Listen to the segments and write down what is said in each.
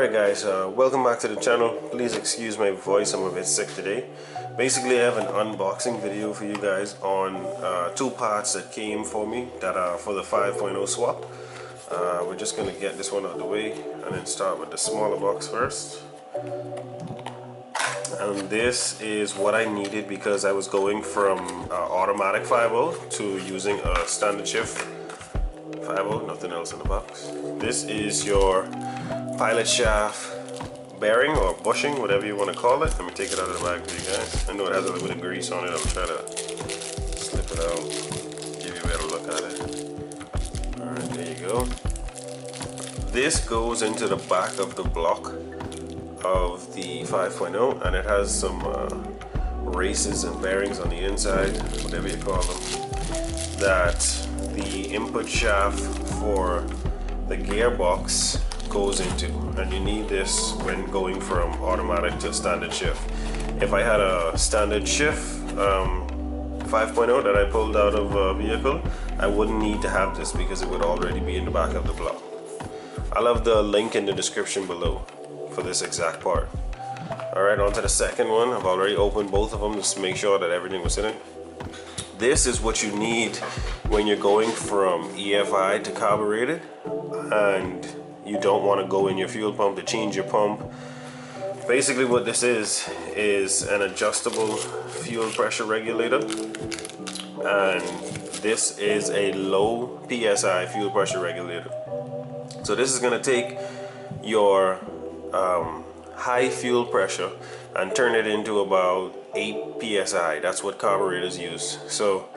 Alright guys, welcome back to the channel. Please excuse my voice, I'm a bit sick today. Basically I have an unboxing video for you guys on two parts that came for me that are for the 5.0 swap. We're just going to get this one out of the way and then start with the smaller box first. And this is what I needed because I was going from automatic 5.0 to using a standard shift 5.0, nothing else in the box. This is your pilot shaft bearing or bushing, whatever you want to call it. Let me take it out of the bag for you guys. I know it has a little bit of grease on it. I'll try to slip it out, give you a better look at it. Alright, there you go. This goes into the back of the block of the 5.0 and it has some races and bearings on the inside, whatever you call them, that the input shaft for the gearbox goes into, and you need this when going from automatic to standard shift. If I had a standard shift 5.0 that I pulled out of a vehicle, I wouldn't need to have this because it would already be in the back of the block. I'll have the link in the description below for this exact part. Alright, on to the second one. I've already opened both of them just to make sure that everything was in it. This is what you need when you're going from EFI to carbureted and you don't want to go in your fuel pump to change your pump. Basically what this is an adjustable fuel pressure regulator, and this is a low PSI fuel pressure regulator. So this is going to take your high fuel pressure and turn it into about 8 PSI. That's what carburetors use. So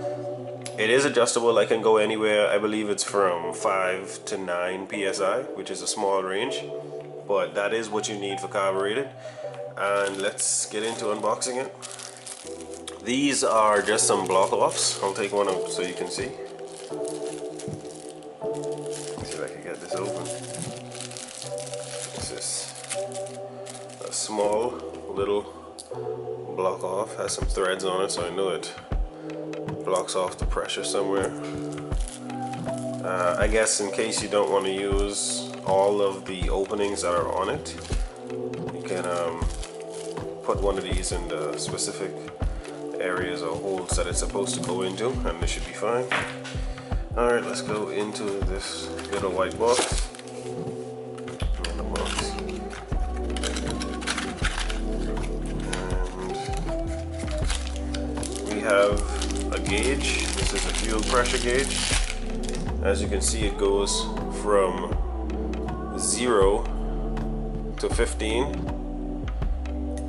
it is adjustable. I can go anywhere. I believe it's from 5 to 9 PSI, which is a small range, but that is what you need for carbureted. And let's get into unboxing it. These are just some block offs. I'll take one out so you can see. Let's see if I can get this open. This is a small little block off, has some threads on it, so I know it blocks off the pressure somewhere. I guess in case you don't want to use all of the openings that are on it, you can put one of these in the specific areas or holes that it's supposed to go into, and this should be fine. Alright, let's go into this little white box. Have a gauge. This is a fuel pressure gauge. As you can see, it goes from 0 to 15.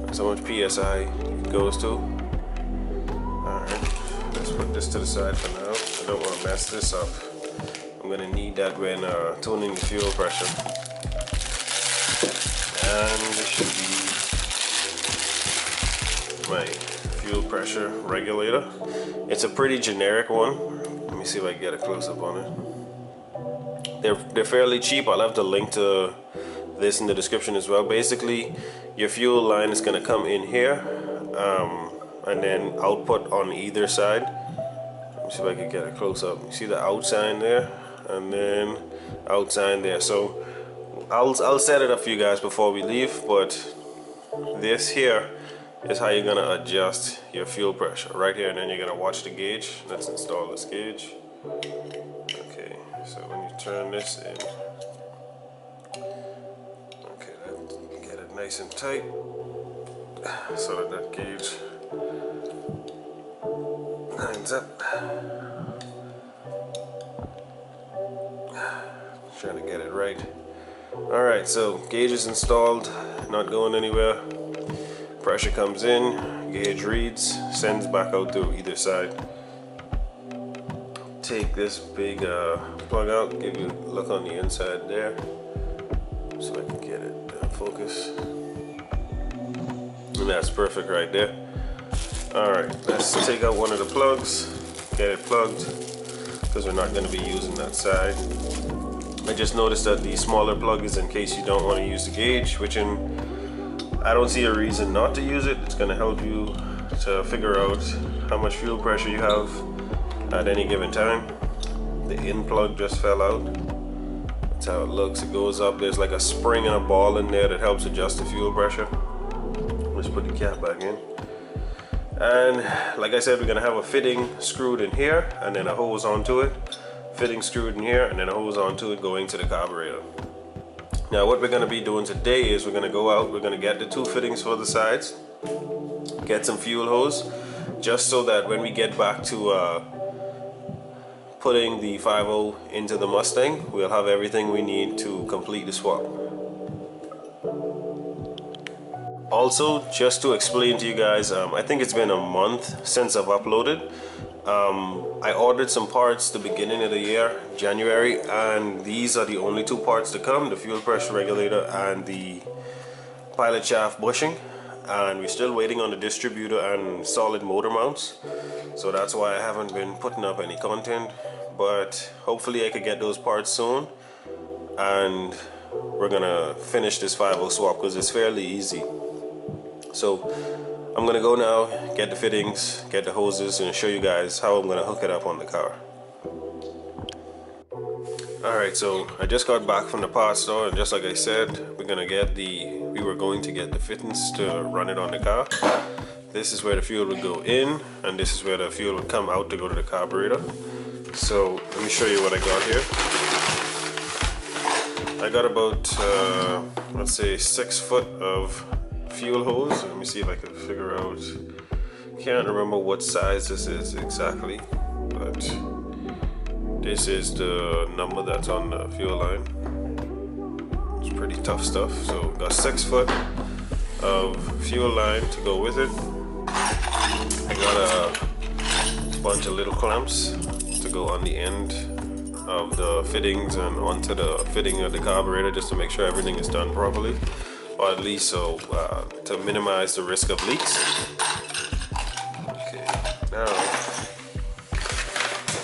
That's how much PSI it goes to. Alright, let's put this to the side for now. I don't want to mess this up. I'm going to need that when tuning the fuel pressure. And this should be my fuel pressure regulator. It's a pretty generic one. Let me see if I can get a close-up on it. They're fairly cheap. I'll have the link to this in the description as well. Basically, your fuel line is going to come in here and then output on either side. Let me see if I can get a close-up. You see the out sign there and then out sign there. So I'll set it up for you guys before we leave, but this here is how you're going to adjust your fuel pressure right here, and then you're going to watch the gauge. Let's install this gauge. Okay, so when you turn this in, okay, get it nice and tight so that gauge lines up. Trying to get it right. Alright, so gauge is installed, not going anywhere. Pressure comes in, gauge reads, sends back out to either side. Take this big plug out, give you a look on the inside there, so I can get it focus. And that's perfect right there. Alright, let's take out one of the plugs, get it plugged, because we're not going to be using that side. I just noticed that the smaller plug is in case you don't want to use the gauge, which I don't see a reason not to use it. It's going to help you to figure out how much fuel pressure you have at any given time. The in plug just fell out. That's how it looks. It goes up. There's like a spring and a ball in there that helps adjust the fuel pressure. Let's put the cap back in. And like I said, we're gonna have a fitting screwed in here and then a hose onto it. Fitting screwed in here and then a hose onto it going to the carburetor. Now what we're gonna be doing today is we're gonna go out, we're gonna get the 2 fittings for the sides, get some fuel hose, just so that when we get back to putting the 5.0 into the Mustang, we'll have everything we need to complete the swap. Also, just to explain to you guys, I think it's been a month since I've uploaded. I ordered some parts the beginning of the year, January, and these are the only 2 parts to come, the fuel pressure regulator and the pilot shaft bushing. And we're still waiting on the distributor and solid motor mounts, so that's why I haven't been putting up any content, but hopefully I could get those parts soon and we're gonna finish this 5.0 swap because it's fairly easy. So I'm gonna go now, get the fittings, get the hoses, and show you guys how I'm gonna hook it up on the car. Alright, so I just got back from the parts store, and just like I said, we were going to get the fittings to run it on the car. This is where the fuel would go in, and this is where the fuel would come out to go to the carburetor. So let me show you what I got here. I got about, let's say 6 foot of fuel hose. Let me see if I can figure out. Can't remember what size this is exactly, but this is the number that's on the fuel line. It's pretty tough stuff. So got 6 foot of fuel line to go with it. I got a bunch of little clamps to go on the end of the fittings and onto the fitting of the carburetor, just to make sure everything is done properly, or at least so to minimize the risk of leaks. Okay, now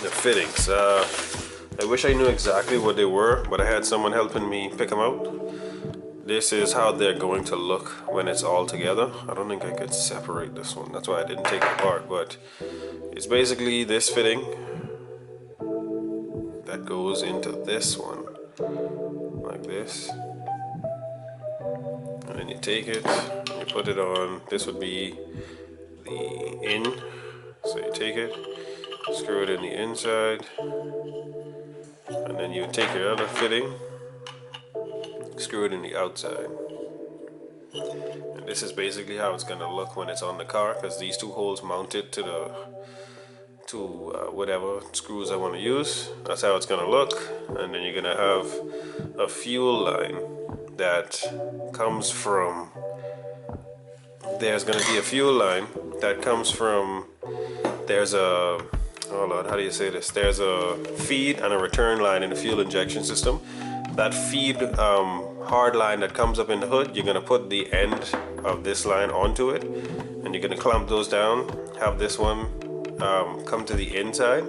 the fittings. I wish I knew exactly what they were, but I had someone helping me pick them out. This is how they're going to look when it's all together. I don't think I could separate this one, that's why I didn't take it apart, but it's basically this fitting that goes into this one, like this. And then you take it, and you put it on. This would be the in. So you take it, screw it in the inside, and then you take your other fitting, screw it in the outside. And this is basically how it's gonna look when it's on the car, because these 2 holes mount it to the whatever screws I want to use. That's how it's gonna look. And then you're gonna have a fuel line that comes from, there's gonna be a fuel line that comes from, there's a, oh Lord, how do you say this? There's a feed and a return line in the fuel injection system. That feed hard line that comes up in the hood, you're gonna put the end of this line onto it, and you're gonna clamp those down, have this one come to the inside.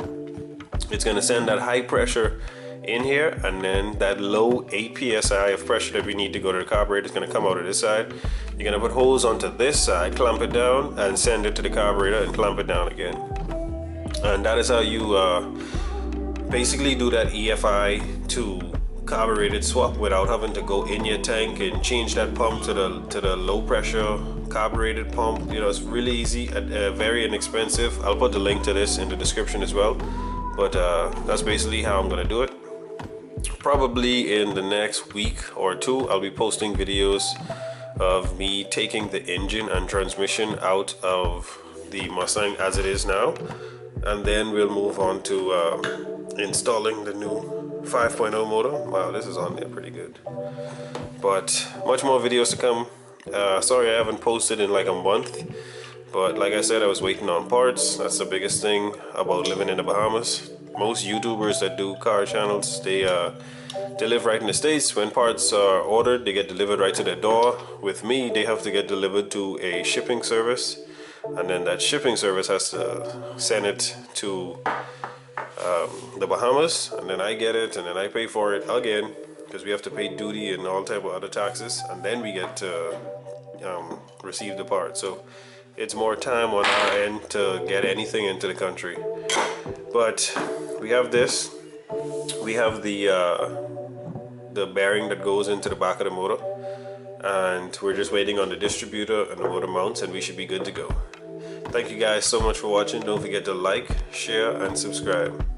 It's gonna send that high pressure in here, and then that low 8 psi of pressure that we need to go to the carburetor is going to come out of this side. You're going to put hose onto this side, clamp it down, and send it to the carburetor and clamp it down again. And that is how you basically do that EFI to carbureted swap without having to go in your tank and change that pump to the low pressure carbureted pump. You know, it's really easy and very inexpensive. I'll put the link to this in the description as well. But that's basically how I'm gonna do it. Probably in the next week or 2, I'll be posting videos of me taking the engine and transmission out of the Mustang as it is now, and then we'll move on to installing the new 5.0 motor. Wow, this is on there pretty good. But much more videos to come. Sorry I haven't posted in like a month, but like I said, I was waiting on parts. That's the biggest thing about living in the Bahamas. Most YouTubers that do car channels, they live right in the States. When parts are ordered, they get delivered right to their door. With me, they have to get delivered to a shipping service, and then that shipping service has to send it to the Bahamas, and then I get it, and then I pay for it again, because we have to pay duty and all type of other taxes, and then we get to receive the part. So it's more time on our end to get anything into the country. But we have this. We have the the bearing that goes into the back of the motor, and we're just waiting on the distributor and the motor mounts, and we should be good to go. Thank you guys so much for watching. Don't forget to like, share, and subscribe.